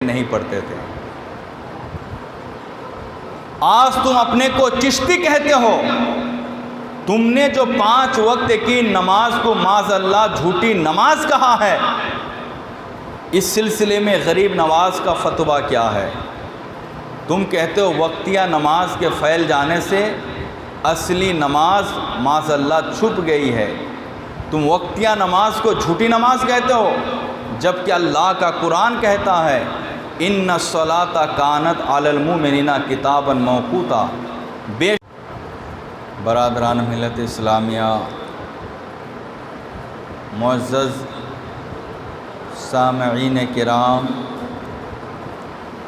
نہیں پڑھتے تھے۔ آج تم اپنے کو چشتی کہتے ہو، تم نے جو 5 وقت کی نماز کو معاذ اللہ جھوٹی نماز کہا ہے، اس سلسلے میں غریب نواز کا فتویٰ کیا ہے؟ تم کہتے ہو وقتیہ نماز کے پھیل جانے سے اصلی نماز معاذ اللہ چھپ گئی ہے۔ تم وقتیہ نماز کو جھوٹی نماز کہتے ہو، جبکہ اللہ کا قرآن کہتا ہے ان الصلاۃ کانت علی المؤمنین کتابا موقوتا۔ برادران ملت اسلامیہ، معزز سامعین کرام،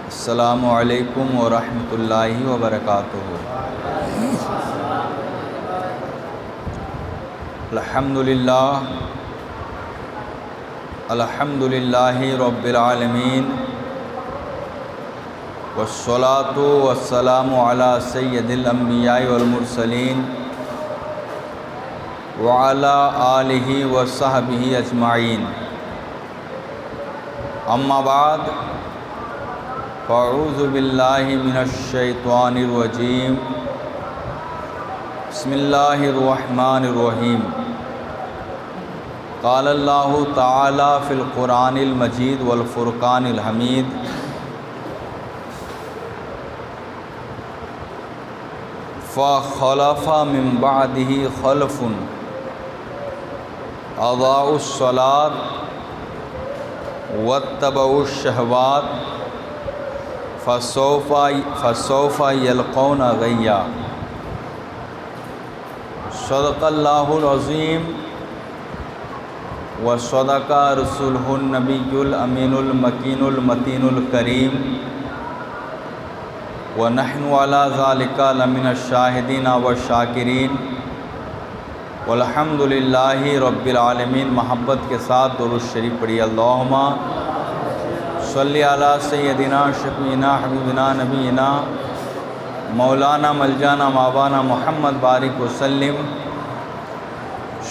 السلام علیکم ورحمۃ اللہ وبرکاتہ۔ الحمد للہ رب العالمین، والصلاة والسلام علی سید الانبیاء والمرسلین وعلی آلہ وصحبہ اجمعین، اما بعد فاعوذ باللہ من الشیطان الرجیم، بسم اللہ الرحمن الرحیم۔ قال اللہ تعالی فی القرآن المجید والفرقان الحمید، فخلف من بعدہ خلف اضاعوا الصلاۃ واتبعوا الشہوات فسوف یلقون غیا۔ صدق اللہ العظیم وصدق رسولہ النبی الامین المکین المتین الکریم، ونحن علی ذالک لمن الشاہدین والشاکرین، والحمد للہ رب العالمین۔ محبت کے ساتھ درود شریف پڑھی۔ اللہم صلی علی سیدنا شفیعنا حبیبنا نبینا مولانا ملجانا مابانا محمد بارک وسلم،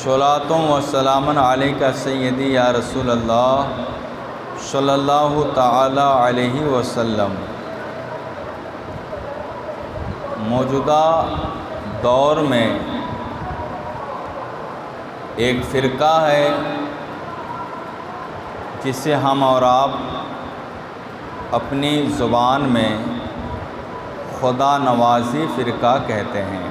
صلاۃ و سلام علیک سیدی یا رسول اللہ صلی اللہ تعالی علیہ وسلم۔ موجودہ دور میں ایک فرقہ ہے جسے ہم اور آپ اپنی زبان میں خدا نوازی فرقہ کہتے ہیں۔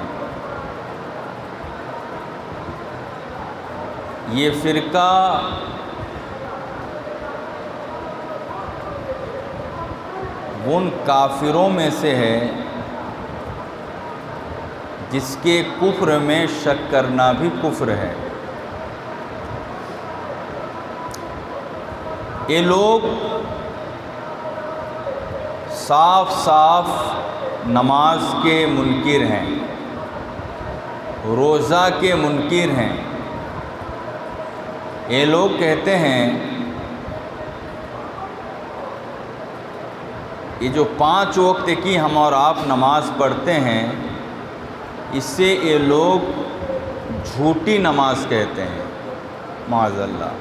یہ فرقہ ان کافروں میں سے ہے جس کے کفر میں شک کرنا بھی کفر ہے۔ یہ لوگ صاف صاف نماز کے منکر ہیں، روزہ کے منکر ہیں۔ یہ لوگ کہتے ہیں یہ جو 5 وقت کی ہم اور آپ نماز پڑھتے ہیں، اس سے یہ لوگ جھوٹی نماز کہتے ہیں معاذ اللہ،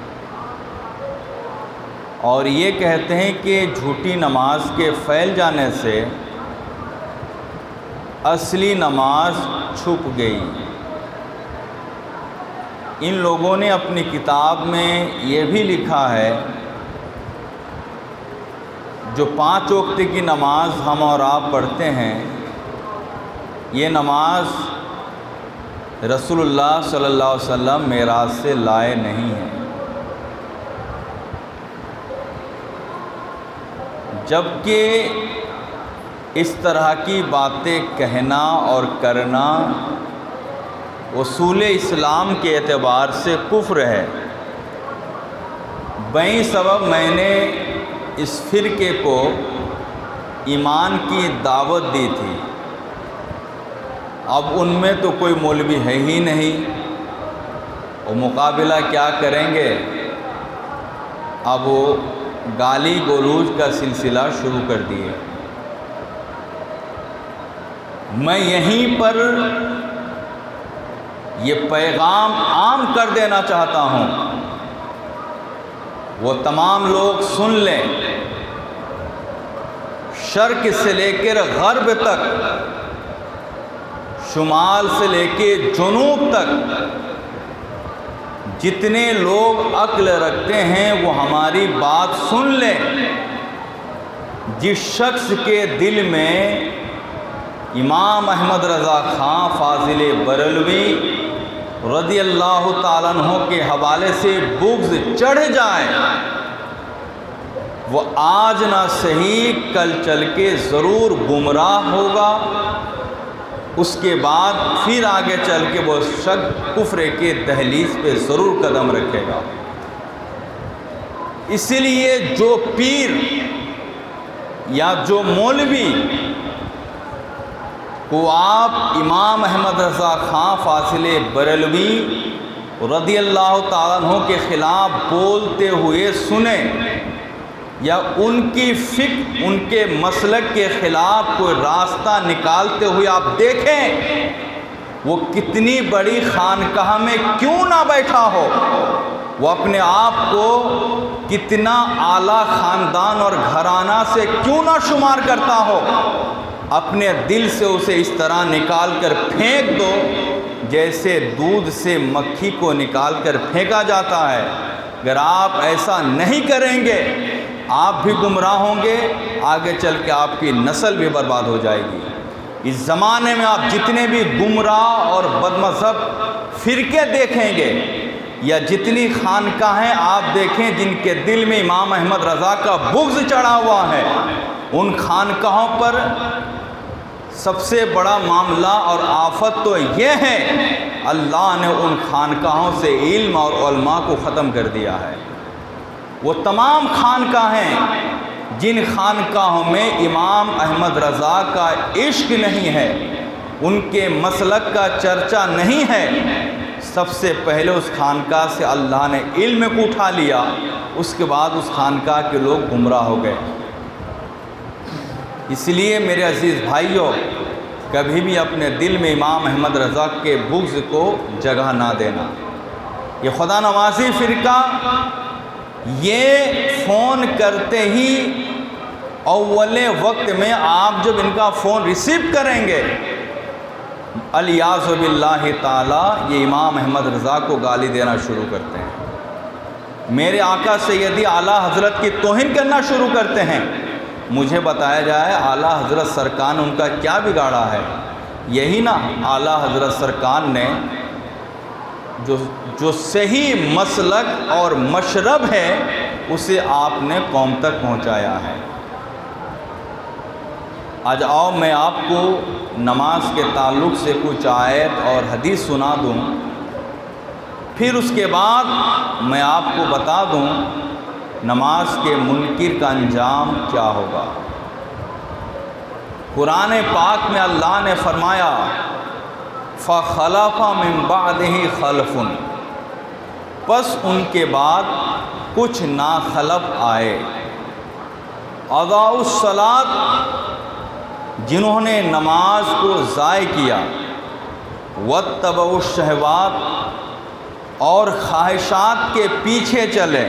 اور یہ کہتے ہیں کہ جھوٹی نماز کے پھیل جانے سے اصلی نماز چھپ گئی۔ ان لوگوں نے اپنی کتاب میں یہ بھی لکھا ہے جو 5 وقت کی نماز ہم اور آپ پڑھتے ہیں، یہ نماز رسول اللہ صلی اللہ علیہ وسلم معراج سے لائے نہیں ہیں، جبکہ اس طرح کی باتیں کہنا اور کرنا اصول اسلام کے اعتبار سے کفر ہے۔ بہی سبب میں نے اس فرقے کو ایمان کی دعوت دی تھی، اب ان میں تو کوئی مولوی ہے ہی نہیں، وہ مقابلہ کیا کریں گے؟ اب وہ گالی گلوچ کا سلسلہ شروع کر دیے۔ میں یہیں پر یہ پیغام عام کر دینا چاہتا ہوں، وہ تمام لوگ سن لیں شرق سے لے کر غرب تک، شمال سے لے کے جنوب تک جتنے لوگ عقل رکھتے ہیں وہ ہماری بات سن لیں۔ جس شخص کے دل میں امام احمد رضا خان فاضل بریلوی رضی اللہ تعالیٰ عنہ کے حوالے سے بغض چڑھ جائے، وہ آج نہ صحیح کل چل کے ضرور گمراہ ہوگا، اس کے بعد پھر آگے چل کے وہ شخص کفر کے دہلیز پہ ضرور قدم رکھے گا۔ اسی لیے جو پیر یا جو مولوی کو آپ امام احمد رضا خان فاضل بریلوی رضی اللہ تعالیٰ عنہ کے خلاف بولتے ہوئے سنیں یا ان کی فکر، ان کے مسلک کے خلاف کوئی راستہ نکالتے ہوئے آپ دیکھیں، وہ کتنی بڑی خانقاہ میں کیوں نہ بیٹھا ہو، وہ اپنے آپ کو کتنا اعلیٰ خاندان اور گھرانہ سے کیوں نہ شمار کرتا ہو، اپنے دل سے اسے اس طرح نکال کر پھینک دو جیسے دودھ سے مکھی کو نکال کر پھینکا جاتا ہے۔ اگر آپ ایسا نہیں کریں گے آپ بھی گمراہ ہوں گے، آگے چل کے آپ کی نسل بھی برباد ہو جائے گی۔ اس زمانے میں آپ جتنے بھی گمراہ اور بد مذہب فرقے دیکھیں گے یا جتنی خانقاہیں آپ دیکھیں جن کے دل میں امام احمد رضا کا بغض چڑھا ہوا ہے، ان خانقاہوں پر سب سے بڑا معاملہ اور آفت تو یہ ہے اللہ نے ان خانقاہوں سے علم اور علماء کو ختم کر دیا ہے۔ وہ تمام خانقاہیں جن خانقاہوں میں امام احمد رضا کا عشق نہیں ہے، ان کے مسلک کا چرچا نہیں ہے، سب سے پہلے اس خانقاہ سے اللہ نے علم کو اٹھا لیا، اس کے بعد اس خانقاہ کے لوگ گمراہ ہو گئے۔ اس لیے میرے عزیز بھائیوں، کبھی بھی اپنے دل میں امام احمد رضا کے بغض کو جگہ نہ دینا۔ یہ خدا نوازی فرقہ یہ فون کرتے ہی اول وقت میں آپ جب ان کا فون ریسیو کریں گے، الیاذ باللہ تعالی یہ امام احمد رضا کو گالی دینا شروع کرتے ہیں، میرے آقا سیدی اعلیٰ حضرت کی توہین کرنا شروع کرتے ہیں۔ مجھے بتایا جائے اعلیٰ حضرت سرکار نے ان کا کیا بگاڑا ہے؟ یہی نا اعلیٰ حضرت سرکار نے جو صحیح مسلک اور مشرب ہے اسے آپ نے قوم تک پہنچایا ہے۔ آج آؤ میں آپ کو نماز کے تعلق سے کچھ آیت اور حدیث سنا دوں، پھر اس کے بعد میں آپ کو بتا دوں نماز کے منکر کا انجام کیا ہوگا۔ قرآن پاک میں اللہ نے فرمایا فَخَلَفَ مِن بَعْدِهِ خَلْفٌ، پس ان کے بعد کچھ ناخلف آئے، اضاعوا الصلاۃ، جنہوں نے نماز کو ضائع کیا، واتبعوا الشہوات، اور خواہشات کے پیچھے چلے،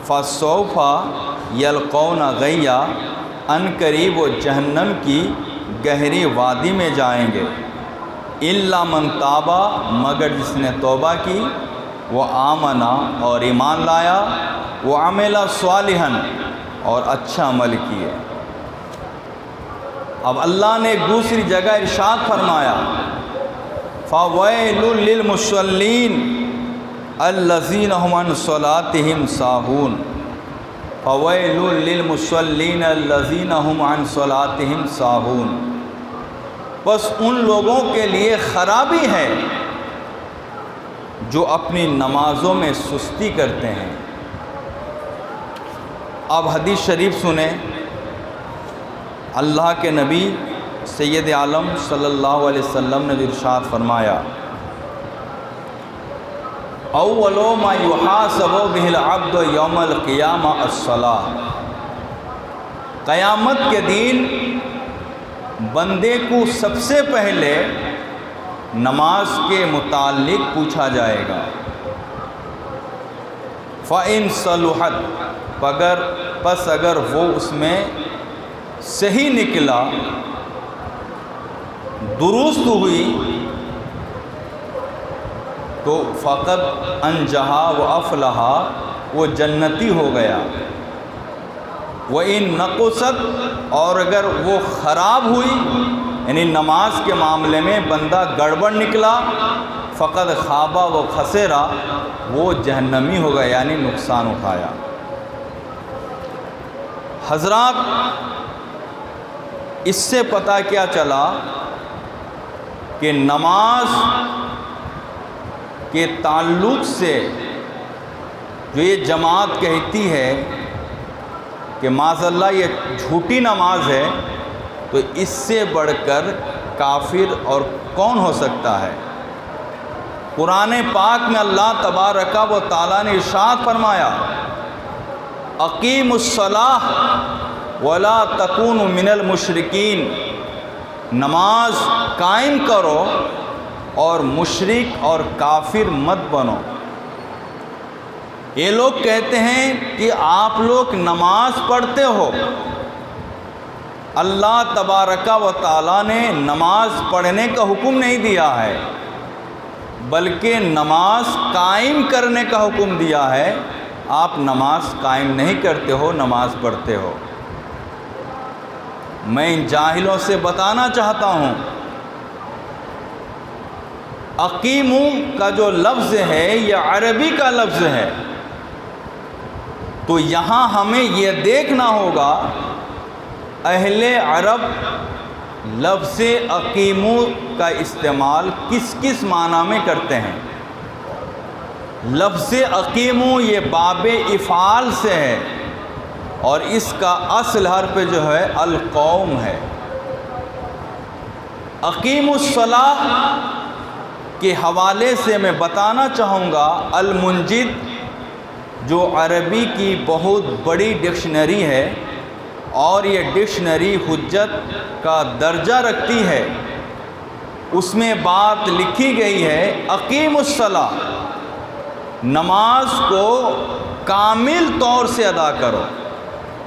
فَسَوْفَ يَلْقَوْنَ غَيًّا، ان قریب وہ جہنم کی گہری وادی میں جائیں گے، إِلَّا مَن تَابَ، مگر جس نے توبہ کی، وہ آمنا اور ایمان لایا، وہ عَمِلَ صَالِحًا اور اچھا عمل کیے۔ اب اللہ نے دوسری جگہ ارشاد فرمایا فَوَيْلٌ لِّلْمُصَلِّينَ الَّذِينَ هُمْ عَنْ صَلَاتِهِمْ سَاهُونَ، فَوَيْلٌ لِّلْمُصَلِّينَ الَّذِينَ هُمْ عَنْ صَلَاتِهِمْ سَاهُونَ، بس ان لوگوں کے لیے خرابی ہے جو اپنی نمازوں میں سستی کرتے ہیں۔ اب حدیث شریف سنیں، اللہ کے نبی سید عالم صلی اللہ علیہ وسلم نے ارشاد فرمایا اول ما یحاسب بہ العبد یوم القیامہ الصلاۃ، قیامت کے دن بندے کو سب سے پہلے نماز کے متعلق پوچھا جائے گا۔ فَإِن صَلُحَتْ، پس اگر وہ اس میں صحیح نکلا، درست ہوئی، تو فقط انجہا و افلحا، وہ جنتی ہو گیا۔ وَإِن نَقُصَتْ، اور اگر وہ خراب ہوئی، یعنی نماز کے معاملے میں بندہ گڑبڑ نکلا، فقط خابہ و خسرا، وہ جہنمی ہو گیا، یعنی نقصان اٹھایا۔ حضرات، اس سے پتہ کیا چلا کہ نماز کے تعلق سے جو یہ جماعت کہتی ہے کہ معاذ اللہ یہ جھوٹی نماز ہے، تو اس سے بڑھ کر کافر اور کون ہو سکتا ہے؟ قرآن پاک میں اللہ تبارک و تعالیٰ نے ارشاد فرمایا، اقیموا الصلاۃ ولا تکونوا من المشرکین، نماز قائم کرو اور مشرک اور کافر مت بنو۔ یہ لوگ کہتے ہیں کہ آپ لوگ نماز پڑھتے ہو، اللہ تبارک و تعالیٰ نے نماز پڑھنے کا حکم نہیں دیا ہے، بلکہ نماز قائم کرنے کا حکم دیا ہے۔ آپ نماز قائم نہیں کرتے ہو، نماز پڑھتے ہو۔ میں ان جاہلوں سے بتانا چاہتا ہوں، اقیمو کا جو لفظ ہے یہ عربی کا لفظ ہے، تو یہاں ہمیں یہ دیکھنا ہوگا اہل عرب لفظ اقیمو کا استعمال کس کس معنی میں کرتے ہیں۔ لفظ اقیمو یہ باب افعال سے ہے، اور اس کا اصل حرف جو ہے القوم ہے۔ اقیموا الصلاۃ کے حوالے سے میں بتانا چاہوں گا، المنجد جو عربی کی بہت بڑی ڈکشنری ہے، اور یہ ڈکشنری حجت کا درجہ رکھتی ہے، اس میں بات لکھی گئی ہے، اقیموا الصلاۃ، نماز کو کامل طور سے ادا کرو۔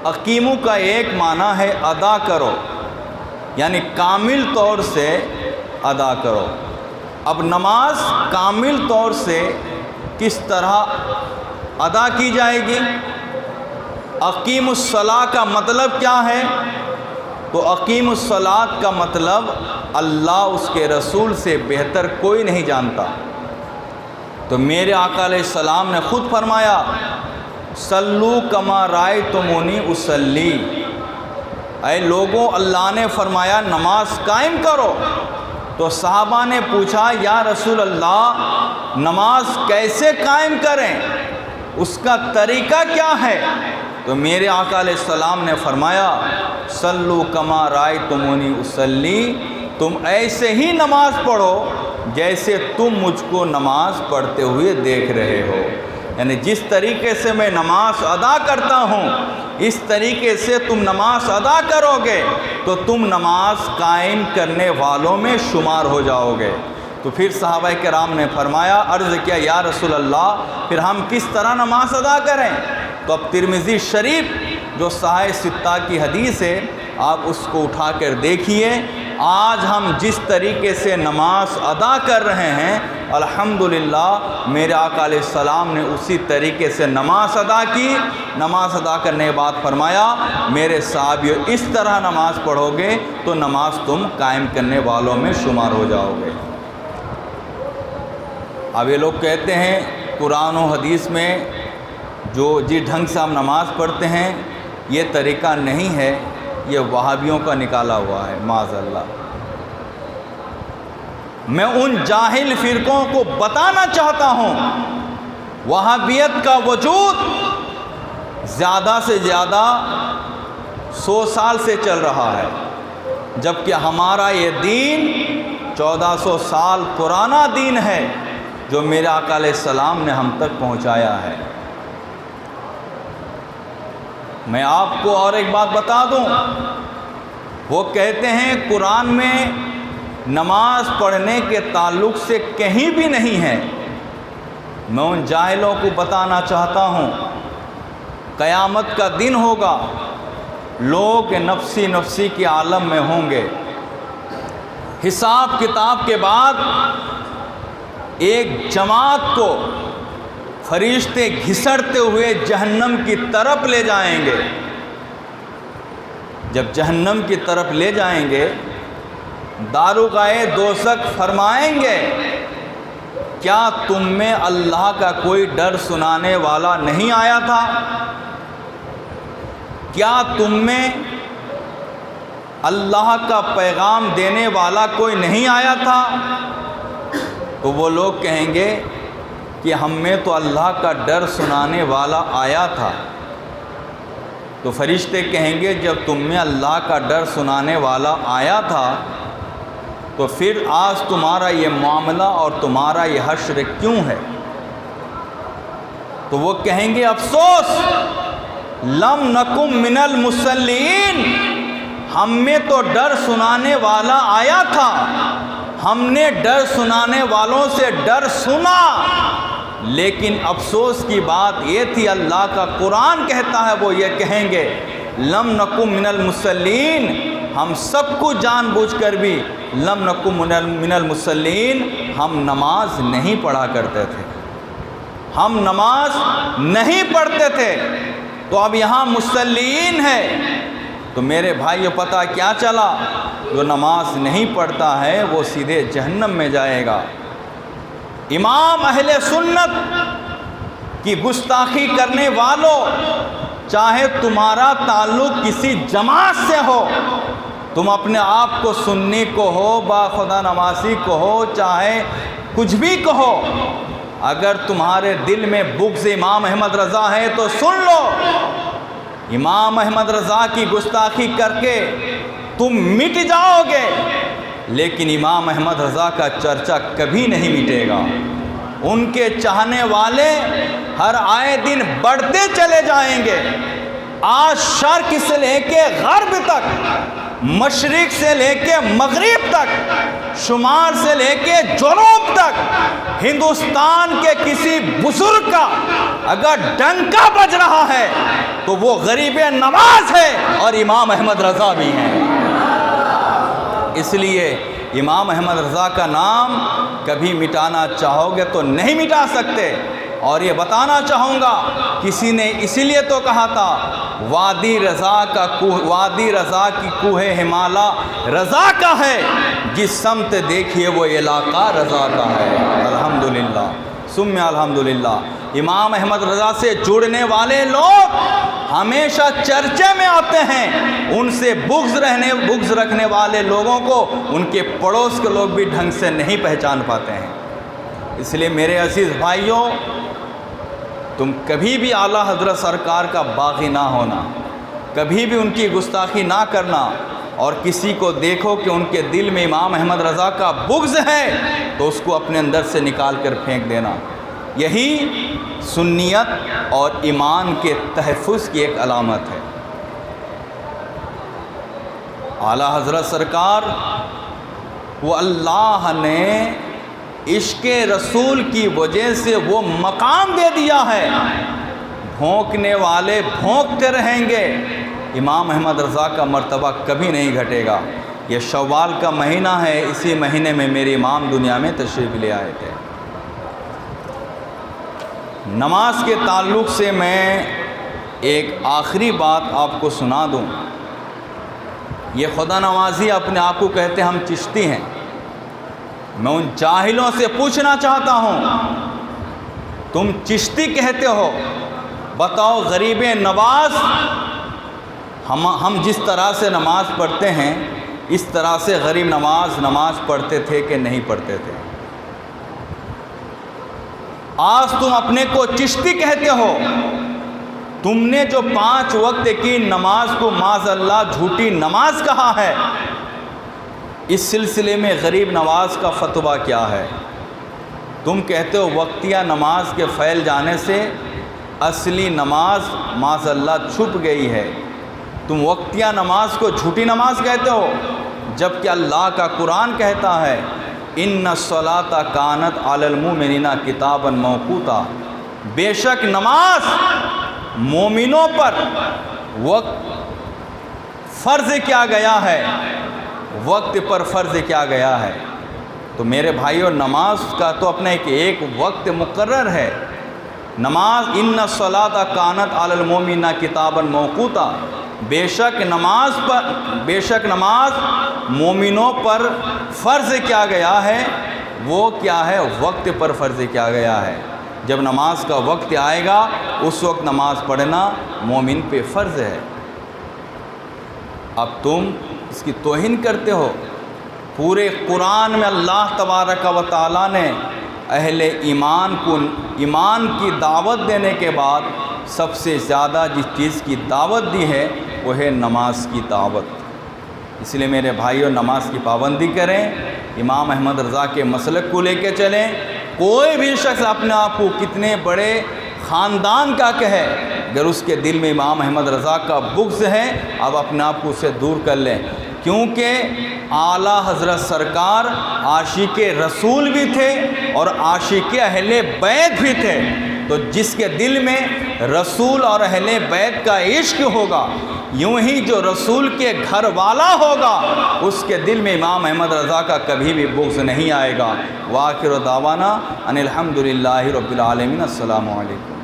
اقیمو کا ایک معنی ہے ادا کرو، یعنی کامل طور سے ادا کرو۔ اب نماز کامل طور سے کس طرح ادا کی جائے گی؟ اقیم الصلاۃ کا مطلب کیا ہے؟ تو اقیم الصلاۃ کا مطلب اللہ اس کے رسول سے بہتر کوئی نہیں جانتا۔ تو میرے آقا علیہ السلام نے خود فرمایا، صلو کما رأیتمونی اصلی، اے لوگوں، اللہ نے فرمایا نماز قائم کرو۔ تو صحابہ نے پوچھا، یا رسول اللہ نماز کیسے قائم کریں، اس کا طریقہ کیا ہے؟ تو میرے آقا علیہ السلام نے فرمایا، صلو کما رأیتمونی اصلی، تم ایسے ہی نماز پڑھو جیسے تم مجھ کو نماز پڑھتے ہوئے دیکھ رہے ہو، یعنی جس طریقے سے میں نماز ادا کرتا ہوں اس طریقے سے تم نماز ادا کرو گے تو تم نماز قائم کرنے والوں میں شمار ہو جاؤ گے۔ تو پھر صحابہ کرام نے فرمایا، عرض کیا، یا رسول اللہ پھر ہم کس طرح نماز ادا کریں؟ تو اب ترمذی شریف جو صحیح ستہ کی حدیث ہے، آپ اس کو اٹھا کر دیکھیے، آج ہم جس طریقے سے نماز ادا کر رہے ہیں الحمدللہ میرے آقا علیہ السلام نے اسی طریقے سے نماز ادا کی۔ نماز ادا کرنے کے بعد فرمایا، میرے صحابیو اس طرح نماز پڑھو گے تو نماز تم قائم کرنے والوں میں شمار ہو جاؤ گے۔ اب یہ لوگ کہتے ہیں قرآن و حدیث میں جو جس ڈھنگ سے ہم نماز پڑھتے ہیں یہ طریقہ نہیں ہے، یہ وہابیوں کا نکالا ہوا ہے، معاذ اللہ۔ میں ان جاہل فرقوں کو بتانا چاہتا ہوں، وہابیت کا وجود زیادہ سے زیادہ 100 سال سے چل رہا ہے، جبکہ ہمارا یہ دین 1400 سال پرانا دین ہے جو میرے آقا علیہ السلام نے ہم تک پہنچایا ہے۔ میں آپ کو اور ایک بات بتا دوں، وہ کہتے ہیں قرآن میں نماز پڑھنے کے تعلق سے کہیں بھی نہیں ہے۔ میں ان جاہلوں کو بتانا چاہتا ہوں، قیامت کا دن ہوگا، لوگ نفسی نفسی کے عالم میں ہوں گے. حساب کتاب کے بعد ایک جماعت کو فرشتے گھسڑتے ہوئے جہنم کی طرف لے جائیں گے. جب جہنم کی طرف لے جائیں گے داروغائے دوزخ فرمائیں گے کیا تم میں اللہ کا کوئی ڈر سنانے والا نہیں آیا تھا؟ کیا تم میں اللہ کا پیغام دینے والا کوئی نہیں آیا تھا؟ تو وہ لوگ کہیں گے کہ ہم میں تو اللہ کا ڈر سنانے والا آیا تھا. تو فرشتے کہیں گے جب تم میں اللہ کا ڈر سنانے والا آیا تھا تو پھر آج تمہارا یہ معاملہ اور تمہارا یہ حشر کیوں ہے؟ تو وہ کہیں گے افسوس لم نکم من المصلین، ہم میں تو ڈر سنانے والا آیا تھا، ہم نے ڈر سنانے والوں سے ڈر سنا، لیکن افسوس کی بات یہ تھی اللہ کا قرآن کہتا ہے وہ یہ کہیں گے لم نکم من المصلین، ہم سب کو جان بوجھ کر بھی لم نکم من المصلین، ہم نماز نہیں پڑھا کرتے تھے، ہم نماز نہیں پڑھتے تھے. تو اب یہاں مصلین ہے تو میرے بھائیو پتہ کیا چلا؟ جو نماز نہیں پڑھتا ہے وہ سیدھے جہنم میں جائے گا. امام اہل سنت کی گستاخی کرنے والوں، چاہے تمہارا تعلق کسی جماعت سے ہو، تم اپنے آپ کو سنی کو ہو، با خدا نمازی کو ہو، چاہے کچھ بھی کہو، اگر تمہارے دل میں بغض امام احمد رضا ہے تو سن لو، امام احمد رضا کی گستاخی کر کے تم مٹ جاؤ گے، لیکن امام احمد رضا کا چرچا کبھی نہیں مٹے گا. ان کے چاہنے والے ہر آئے دن بڑھتے چلے جائیں گے. آج شرق سے لے کے غرب تک، مشرق سے لے کے مغرب تک، شمال سے لے کے جنوب تک، ہندوستان کے کسی بزرگ کا اگر ڈنکا بج رہا ہے تو وہ غریب نواز ہے اور امام احمد رضا بھی ہیں. اس لیے امام احمد رضا کا نام کبھی مٹانا چاہو گے تو نہیں مٹا سکتے. اور یہ بتانا چاہوں گا، کسی نے اسی لیے تو کہا تھا وادی رضا کی کوہ ہمالا رضا کا ہے، جس سمت دیکھیے وہ علاقہ رضا کا ہے. الحمدللہ ثم الحمدللہ. امام احمد رضا سے جڑنے والے لوگ ہمیشہ چرچے میں آتے ہیں. ان سے بغض رکھنے والے لوگوں کو ان کے پڑوس کے لوگ بھی ڈھنگ سے نہیں پہچان پاتے ہیں. اس لیے میرے عزیز بھائیوں، تم کبھی بھی اعلیٰ حضرت سرکار کا باغی نہ ہونا، کبھی بھی ان کی گستاخی نہ کرنا، اور کسی کو دیکھو کہ ان کے دل میں امام احمد رضا کا بغض ہے تو اس کو اپنے اندر سے نکال کر پھینک دینا. یہی سنیت اور ایمان کے تحفظ کی ایک علامت ہے. اعلیٰ حضرت سرکار وہ اللہ نے عشق رسول کی وجہ سے وہ مقام دے دیا ہے. بھونکنے والے بھونکتے رہیں گے، امام احمد رضا کا مرتبہ کبھی نہیں گھٹے گا. یہ شوال کا مہینہ ہے، اسی مہینے میں میرے امام دنیا میں تشریف لے آئے تھے. نماز کے تعلق سے میں ایک آخری بات آپ کو سنا دوں. یہ خدا نوازی اپنے آپ کو کہتے ہم چشتی ہیں. میں ان جاہلوں سے پوچھنا چاہتا ہوں، تم چشتی کہتے ہو، بتاؤ غریب نواز ہم جس طرح سے نماز پڑھتے ہیں اس طرح سے غریب نماز پڑھتے تھے کہ نہیں پڑھتے تھے؟ آج تم اپنے کو چشتی کہتے ہو. تم نے جو 5 وقت کی نماز کو معاذ اللہ جھوٹی نماز کہا ہے، اس سلسلے میں غریب نواز کا فتویٰ کیا ہے؟ تم کہتے ہو وقتیہ نماز کے پھیل جانے سے اصلی نماز معاذ اللہ چھپ گئی ہے. تم وقتیہ نماز کو جھوٹی نماز کہتے ہو، جبکہ اللہ کا قرآن کہتا ہے ان الصلاۃ کانت علی المؤمنین کتابا موقوتا، بے شک نماز مومنوں پر فرض کیا گیا ہے، وقت پر فرض کیا گیا ہے۔ تو میرے بھائیو، نماز کا تو اپنا ایک وقت مقرر ہے۔ نماز ان الصلاۃ کانت علی المؤمنین کتابا موقوتا، بے شک نماز مومنوں پر فرض کیا گیا ہے۔ وہ کیا ہے؟ وقت پر فرض کیا گیا ہے۔ جب نماز کا وقت آئے گا اس وقت نماز پڑھنا مومن پہ فرض ہے۔ اب تم اس کی توہین کرتے ہو۔ پورے قرآن میں اللہ تبارک و تعالیٰ نے اہل ایمان کو ایمان کی دعوت دینے کے بعد سب سے زیادہ جس چیز کی دعوت دی ہے وہ ہے نماز کی دعوت۔ اس لیے میرے بھائیوں، نماز کی پابندی کریں، امام احمد رضا کے مسلک کو لے کے چلیں۔ کوئی بھی شخص اپنے آپ کو کتنے بڑے خاندان کا کہے، اگر اس کے دل میں امام احمد رضا کا بغض ہے، اب اپنے آپ کو اسے دور کر لیں، کیونکہ اعلیٰ حضرت سرکار عاشق رسول بھی تھے اور عاشق اہل بیت بھی تھے۔ تو جس کے دل میں رسول اور اہل بیت کا عشق ہوگا، یوں ہی جو رسول کے گھر والا ہوگا، اس کے دل میں امام احمد رضا کا کبھی بھی بغض نہیں آئے گا۔ وآخر دعوانا ان الحمدللہ رب العالمین۔ السلام علیکم۔